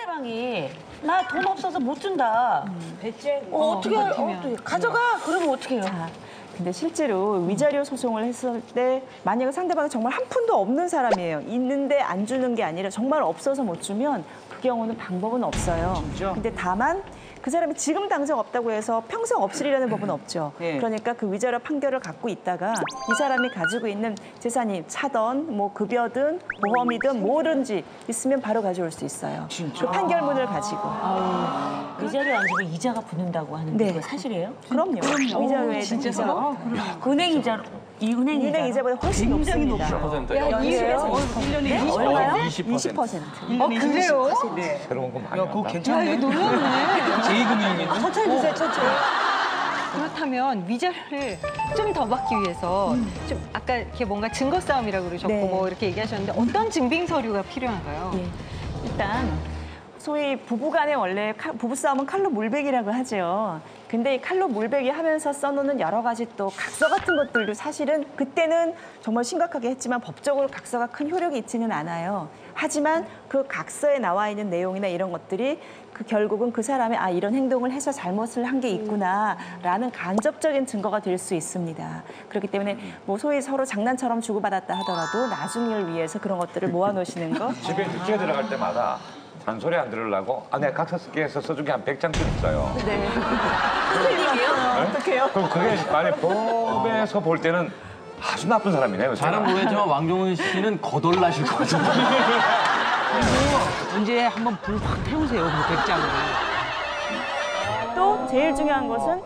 상대방이 나 돈 없어서 못 준다. 배째. 어떻게 가져가? 그러면 어떻게 해요? 근데 실제로 위자료 소송을 했을 때 만약에 상대방이 정말 한 푼도 없는 사람이에요. 있는데 안 주는 게 아니라 정말 없어서 못 주면 그 경우는 방법은 없어요. 진짜? 근데 다만 그 사람이 지금 당장 없다고 해서 평생 없으리라는 법은 없죠. 네. 그러니까 그 위자료 판결을 갖고 있다가 이 사람이 가지고 있는 재산이 차든 뭐 급여든 보험이든 뭐든지 있으면 바로 가져올 수 있어요. 진짜? 그 판결문을 가지고. 위자료 안 주고 이자가 붙는다고 하는데 네. 그거 사실이에요? 그럼요. 위자료에 진짜 이자가 은행 이자로 은행 이자보다 훨씬 높습니다. 10%요. 연수에서 1년에 얼마요? 20%. 20%. 그래요? 네. 새로운 거 많이 야, 그거 한다. 괜찮네. 제2금융인데? 천천히 주세요, 천천히. 그렇다면 위자료를 좀 더 받기 위해서 좀 아까 이렇게 뭔가 증거 싸움이라고 그러셨고 네. 뭐 이렇게 얘기하셨는데 어떤 증빙 서류가 필요한가요? 예. 일단 소위 부부간에 원래 부부싸움은 칼로 물베기라고 하죠. 근데 이 칼로 물베기 하면서 써놓는 여러 가지 또 각서 같은 것들도 사실은 그때는 정말 심각하게 했지만 법적으로 각서가 큰 효력이 있지는 않아요. 하지만 그 각서에 나와 있는 내용이나 이런 것들이 그 결국은 그 사람이 아 이런 행동을 해서 잘못을 한 게 있구나라는 간접적인 증거가 될 수 있습니다. 그렇기 때문에 뭐 소위 서로 장난처럼 주고받았다 하더라도 나중을 위해서 그런 것들을 모아놓으시는 거. 집에 늦게 들어갈 때마다 잔소리 안 들으려고 내가 각서 쓸게 해서 써준 게 한 100장쯤 있어요. 네. 어떡해요? 그럼 그게 만약 법에서 볼 때는 아주 나쁜 사람이네요. 잘은 모르겠지만 왕종은 씨는 거덜나실 것 같아요. 언제 한번 불 확 태우세요, 그 백장으로. 또 제일 중요한 것은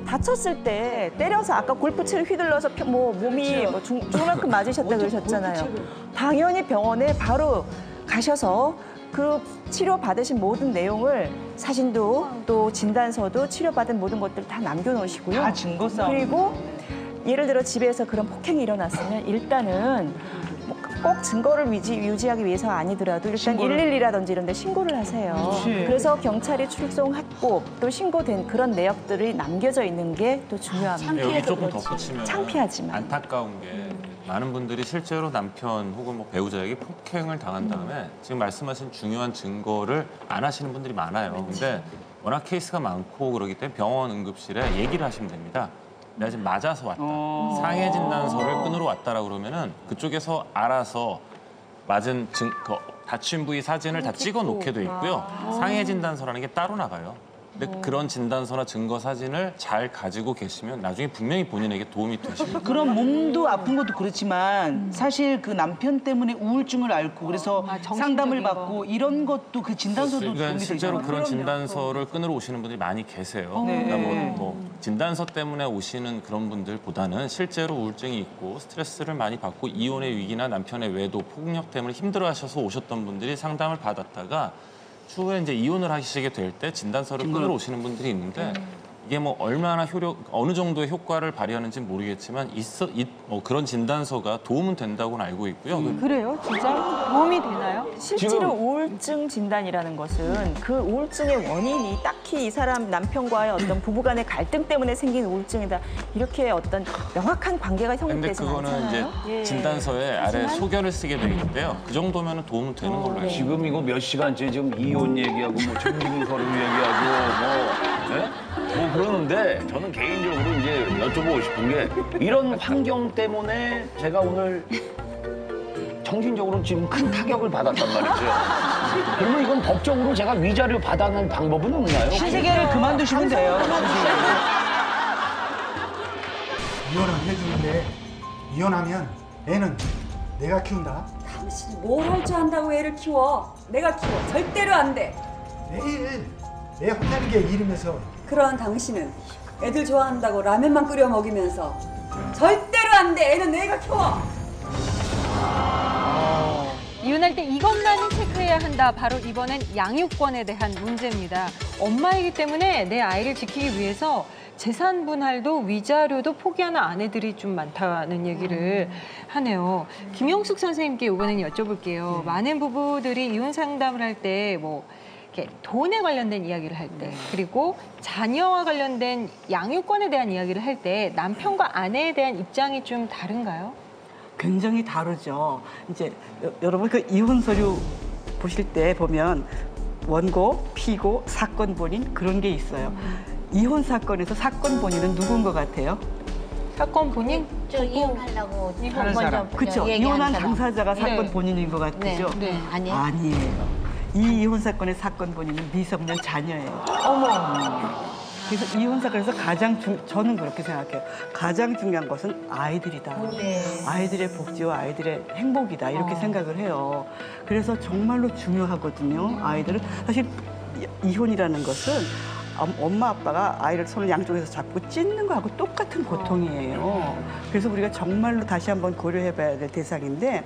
다쳤을 때 때려서 아까 골프채를 휘둘러서 뭐 몸이 뭐 중만큼 맞으셨다 그러셨잖아요. 당연히 병원에 바로 가셔서 그 치료 받으신 모든 내용을 사진도 또 진단서도 치료받은 모든 것들 다 남겨놓으시고요. 다 증거 싸움. 그리고 예를 들어 집에서 그런 폭행이 일어났으면 일단은 꼭 증거를 유지하기 위해서 아니더라도 일단 112라든지 이런 데 신고를 하세요. 그치. 그래서 경찰이 출동했고 또 신고된 그런 내역들이 남겨져 있는 게 또 중요합니다. 여기 조금 덧붙이면 창피하지만. 안타까운 게 많은 분들이 실제로 남편 혹은 뭐 배우자에게 폭행을 당한 다음에 지금 말씀하신 중요한 증거를 안 하시는 분들이 많아요. 근데 워낙 케이스가 많고 그러기 때문에 병원 응급실에 얘기를 하시면 됩니다. 내가 지금 맞아서 왔다. 상해 진단서를 끊으러 왔다라고 그러면은 그쪽에서 알아서 맞은 다친 부위 사진을 다 찍어 놓게 돼 있고요. 상해 진단서라는 게 따로 나가요. 근데 그런 진단서나 증거 사진을 잘 가지고 계시면 나중에 분명히 본인에게 도움이 되십니다. 그런 몸도 아픈 것도 그렇지만 사실 그 남편 때문에 우울증을 앓고 그래서 상담을 받고 이런 것도 그 진단서도 그러니까 도움이 실제로 되잖아요. 그런 진단서를 끊으러 오시는 분들이 많이 계세요. 네. 그러니까 뭐 진단서 때문에 오시는 그런 분들보다는 실제로 우울증이 있고 스트레스를 많이 받고 이혼의 위기나 남편의 외도, 폭력 때문에 힘들어하셔서 오셨던 분들이 상담을 받았다가 추후에 이제 이혼을 하시게 될 때 진단서를 끊으러 오시는 분들이 있는데 이게 뭐 얼마나 어느 정도의 효과를 발휘하는지 모르겠지만 그런 진단서가 도움은 된다고는 알고 있고요. 그래요? 진짜 도움이 되나요? 실제로 우울증 진단이라는 것은 그 우울증의 원인이 딱히 이 사람 남편과의 어떤 부부간의 갈등 때문에 생긴 우울증이다 이렇게 어떤 명확한 관계가 근데 형성되지 그거는 않잖아요. 이제 진단서에 아래 소견을 쓰게 돼 있는데요. 그 정도면 도움은 되는 걸로 알고 있습니다. 지금 이거 몇 시간째 지금 이혼 얘기하고 뭐 증빙 서류 얘기하고 뭐 그러는데 저는 개인적으로 이제 여쭤보고 싶은 게 이런 환경 때문에 제가 오늘 정신적으로 지금 큰 타격을 받았단 말이죠. 그러면 이건 법적으로 제가 위자료 받아낼 방법은 없나요? 신세계를 그만두시면 돼요. 이혼을 해주는데 이혼하면 애는 내가 키운다. 당신 뭘 할 줄 안다고 애를 키워? 내가 키워. 절대로 안 돼. 매일 애 혼내는 게 일이면서 그런 당신은 애들 좋아한다고 라면만 끓여 먹이면서 절대로 안 돼. 애는 내가 키워. 이혼할 때 이것만은 체크해야 한다. 바로 이번엔 양육권에 대한 문제입니다. 엄마이기 때문에 내 아이를 지키기 위해서 재산 분할도 위자료도 포기하는 아내들이 좀 많다는 얘기를 하네요. 김영숙 선생님께 이번에는 여쭤볼게요. 많은 부부들이 이혼 상담을 할 때 뭐 이렇게 돈에 관련된 이야기를 할 때 그리고 자녀와 관련된 양육권에 대한 이야기를 할 때 남편과 아내에 대한 입장이 좀 다른가요? 굉장히 다르죠. 이제 여러분 그 이혼 서류 보실 때 보면 원고, 피고, 사건 본인 그런 게 있어요. 이혼 사건에서 사건 본인은 누군 것 같아요? 사건 본인? 저 이혼하려고 하는 사람. 그렇죠. 이혼한 당사자가 사건 네. 본인인 것 같죠? 네. 아니에요. 아니에요. 이 이혼 사건의 사건 본인은 미성년 자녀예요. 그래서 이혼 사건에서 저는 그렇게 생각해요. 가장 중요한 것은 아이들이다. 아이들의 복지와 아이들의 행복이다. 이렇게 생각을 해요. 그래서 정말로 중요하거든요. 아이들은 사실 이혼이라는 것은 엄마 아빠가 아이를 손을 양쪽에서 잡고 찢는 거하고 똑같은 고통이에요. 그래서 우리가 정말로 다시 한번 고려해봐야 될 대상인데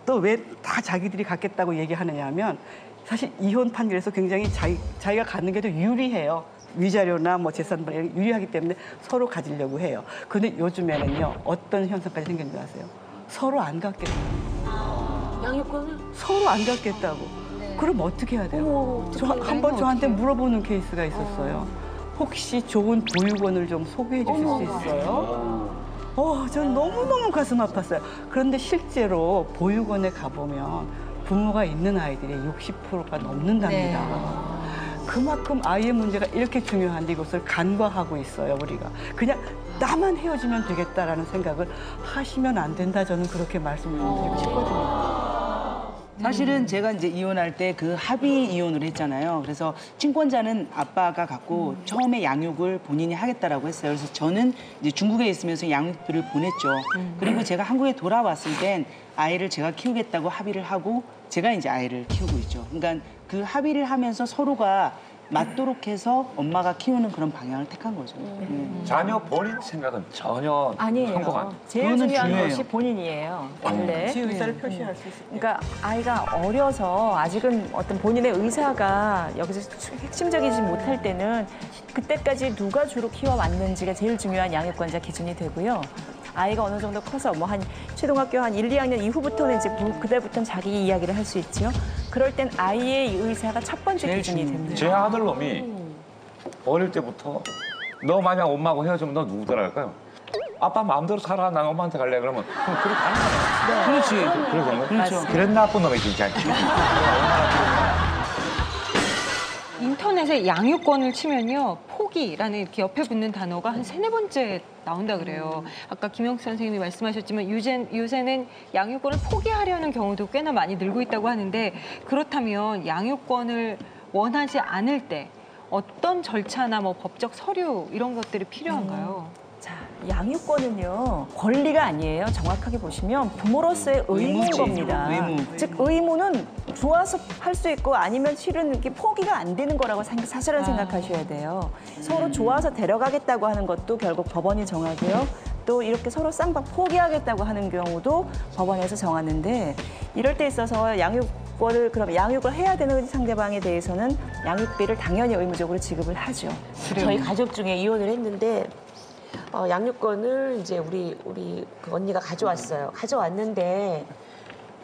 또 왜 다 자기들이 갖겠다고 얘기하느냐 하면 사실 이혼 판결에서 굉장히 자기가 갖는 게 더 유리해요. 위자료나 뭐 재산분할이 유리하기 때문에 서로 가지려고 해요. 근데 요즘에는요 어떤 현상까지 생겼는지 아세요? 서로 안 갖겠다고. 양육권을? 서로 안 갖겠다고. 그럼 어떻게 해야 돼요? 한 번 저한테 물어보는 케이스가 있었어요. 혹시 좋은 보육원을 좀 소개해 주실 수 있어요? 전 너무너무 가슴 아팠어요. 그런데 실제로 보육원에 가보면 부모가 있는 아이들이 60%가 넘는답니다. 그만큼 아이의 문제가 이렇게 중요한데 이것을 간과하고 있어요, 우리가. 그냥 나만 헤어지면 되겠다라는 생각을 하시면 안 된다, 저는 그렇게 말씀을 드리고 싶거든요. 사실은 제가 이제 이혼할 때 그 합의 이혼을 했잖아요. 그래서 친권자는 아빠가 갖고 처음에 양육을 본인이 하겠다라고 했어요. 그래서 저는 이제 중국에 있으면서 양육비를 보냈죠. 그리고 제가 한국에 돌아왔을 땐 아이를 제가 키우겠다고 합의를 하고 제가 이제 아이를 키우고 있죠. 그러니까 그 합의를 하면서 서로가 맞도록 해서 엄마가 키우는 그런 방향을 택한 거죠. 자녀 본인 생각은 전혀 아니에요. 성공한. 제일 그거는 중요한 중요해요. 것이 본인이에요. 원래. 제 의사를 표시할 수 있어요. 그러니까 아이가 어려서 아직은 어떤 본인의 의사가 여기서 핵심적이지 못할 때는 그때까지 누가 주로 키워왔는지가 제일 중요한 양육권자 기준이 되고요. 아이가 어느 정도 커서 뭐 한 초등학교 한 1, 2학년 이후부터는 이제 그때부터는 자기 이야기를 할 수 있죠. 그럴 땐 아이의 의사가 첫 번째 기준이 됩니다. 제 아들놈이 어릴 때부터 너 만약 엄마하고 헤어지면 너 누구 따라갈까요? 아빠 마음대로 살아. 난 엄마한테 갈래. 그러면 그럼 그렇게 가는 거야. 그렇지. 그래서 그렇죠. 그런 나쁜 놈이 진짜. 인터넷에 양육권을 치면요. 포기라는 이렇게 옆에 붙는 단어가 한 3-4번째 나온다 그래요. 아까 김영수 선생님이 말씀하셨지만 요새는 양육권을 포기하려는 경우도 꽤나 많이 늘고 있다고 하는데 그렇다면 양육권을 원하지 않을 때 어떤 절차나 뭐 법적 서류 이런 것들이 필요한가요? 자, 양육권은요 권리가 아니에요. 정확하게 보시면 부모로서의 의무인 의무지. 겁니다. 의무. 즉 의무는 좋아서 할 수 있고 아니면 실은 이렇게 포기가 안 되는 거라고 사실은 생각하셔야 돼요. 서로 좋아서 데려가겠다고 하는 것도 결국 법원이 정하고요. 또 이렇게 서로 쌍방 포기하겠다고 하는 경우도 법원에서 정하는데 이럴 때 있어서 양육권을 그럼 양육을 해야 되는 상대방에 대해서는 양육비를 당연히 의무적으로 지급을 하죠. 저희 가족 중에 이혼을 했는데 양육권을 이제 우리 그 언니가 가져왔어요. 가져왔는데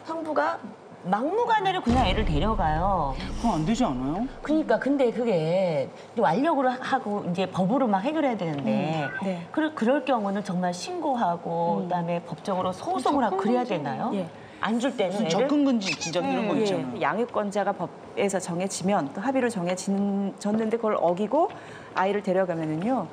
형부가 막무가내로 그냥 애를 데려가요. 그럼 안 되지 않아요? 그러니까 근데 그게 완력으로 하고 이제 법으로 막 해결해야 되는데 네. 그럴 경우는 정말 신고하고 그다음에 법적으로 소송을 하고 그래야 되나요? 예. 안 줄 때는 무슨 애를? 접근금지 진짜 이런 거 있잖아요. 예, 양육권자가 법에서 정해지면 또 합의로 정해졌는데 그걸 어기고 아이를 데려가면은요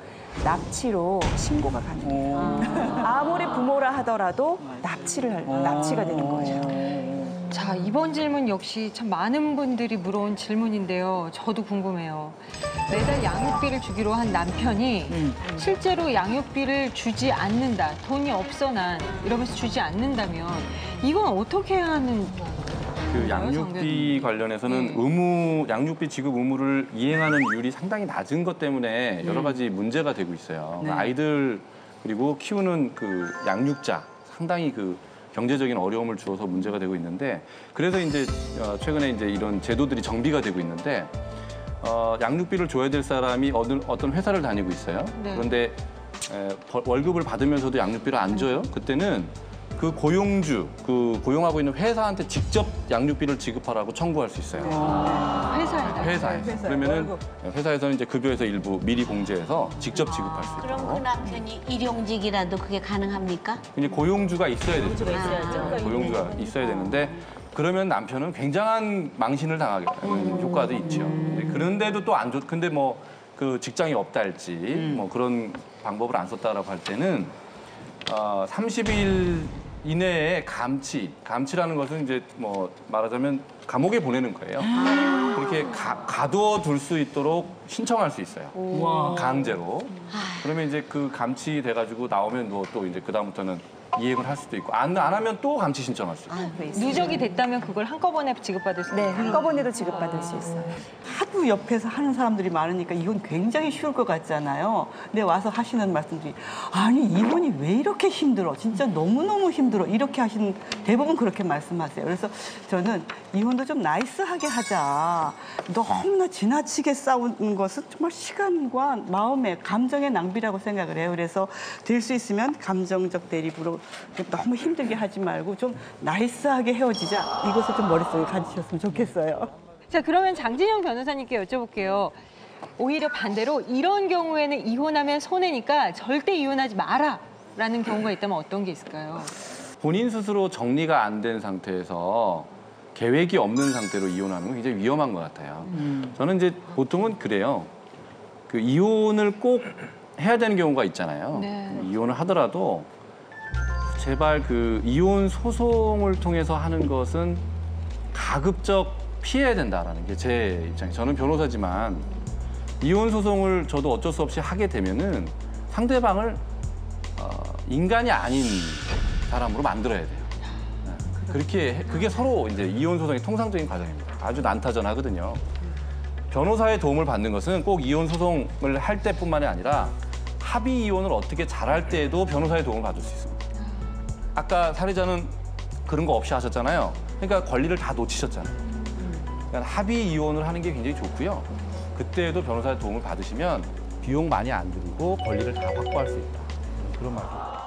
납치로 신고가 가능해요. 아무리 부모라 하더라도 납치가 되는 거예요. 자, 이번 질문 역시 참 많은 분들이 물어온 질문인데요. 저도 궁금해요. 매달 양육비를 주기로 한 남편이 실제로 양육비를 주지 않는다. 돈이 없어 난 이러면서 주지 않는다면 이건 어떻게 해야 하는 그 양육비 관련해서는 양육비 지급 의무를 이행하는 율이 상당히 낮은 것 때문에 여러 가지 문제가 되고 있어요. 네. 아이들 그리고 키우는 그 양육자 상당히 그 경제적인 어려움을 주어서 문제가 되고 있는데 그래서 이제 최근에 이제 이런 제도들이 정비가 되고 있는데 양육비를 줘야 될 사람이 어떤 회사를 다니고 있어요. 네. 그런데 월급을 받으면서도 양육비를 안 줘요. 그때는 그 고용주, 고용하고 있는 회사한테 직접 양육비를 지급하라고 청구할 수 있어요. 회사에다? 회사에. 그러면은 회사에서는 이제 급여에서 일부 미리 공제해서 직접 지급할 수 그럼 그 있도록. 남편이 일용직이라도 그게 가능합니까? 이제 고용주가 있어야 되죠. 있어야죠. 고용주가 있어야 되는데 그러면 남편은 굉장한 망신을 당하게 되는 효과도 있죠. 그런데도 또 안 좋. 근데 뭐 그 직장이 없다 할지 뭐 그런 방법을 안 썼다라고 할 때는 30일 이내에 감치라는 것은 이제 뭐 말하자면 감옥에 보내는 거예요. 그렇게 가두어 둘 수 있도록 신청할 수 있어요. 강제로. 그러면 이제 그 감치 돼가지고 나오면 뭐 또 이제 그 다음부터는 이행을 할 수도 있고 안 하면 또 감치 신청할 수 있고. 누적이 됐다면 그걸 한꺼번에 지급받을 수 네, 있어요. 한꺼번에도 지급받을 수 있어요. 하도 옆에서 하는 사람들이 많으니까 이건 굉장히 쉬울 것 같잖아요. 근데 와서 하시는 말씀들이 아니 이혼이 왜 이렇게 힘들어? 진짜 너무너무 힘들어. 이렇게 하시는 대부분 그렇게 말씀하세요. 그래서 저는 이혼도 좀 나이스하게 하자. 너무나 지나치게 싸우는 것은 정말 시간과 마음의 감정의 낭비라고 생각을 해요. 그래서 될 수 있으면 감정적 대립으로 너무 힘들게 하지 말고 좀 나이스하게 헤어지자. 이것을 좀 머릿속에 가지셨으면 좋겠어요. 자, 그러면 장진영 변호사님께 여쭤볼게요. 오히려 반대로 이런 경우에는 이혼하면 손해니까 절대 이혼하지 마라라는 경우가 있다면 어떤 게 있을까요? 본인 스스로 정리가 안 된 상태에서 계획이 없는 상태로 이혼하는 건 굉장히 위험한 것 같아요. 저는 이제 보통은 그래요. 그 이혼을 꼭 해야 되는 경우가 있잖아요. 네. 이혼을 하더라도 제발 그 이혼 소송을 통해서 하는 것은 가급적 피해야 된다라는 게 제 입장이에요. 저는 변호사지만 이혼 소송을 저도 어쩔 수 없이 하게 되면은 상대방을 인간이 아닌 사람으로 만들어야 돼요. 그게 서로 이제 이혼 소송의 통상적인 과정입니다. 아주 난타전하거든요. 변호사의 도움을 받는 것은 꼭 이혼 소송을 할 때뿐만이 아니라 합의 이혼을 어떻게 잘할 때에도 변호사의 도움을 받을 수 있습니다. 아까 사례자는 그런 거 없이 하셨잖아요. 그러니까 권리를 다 놓치셨잖아요. 그러니까 합의 이혼을 하는 게 굉장히 좋고요. 그때에도 변호사의 도움을 받으시면 비용 많이 안 들이고 권리를 다 확보할 수 있다. 그런 말입니다.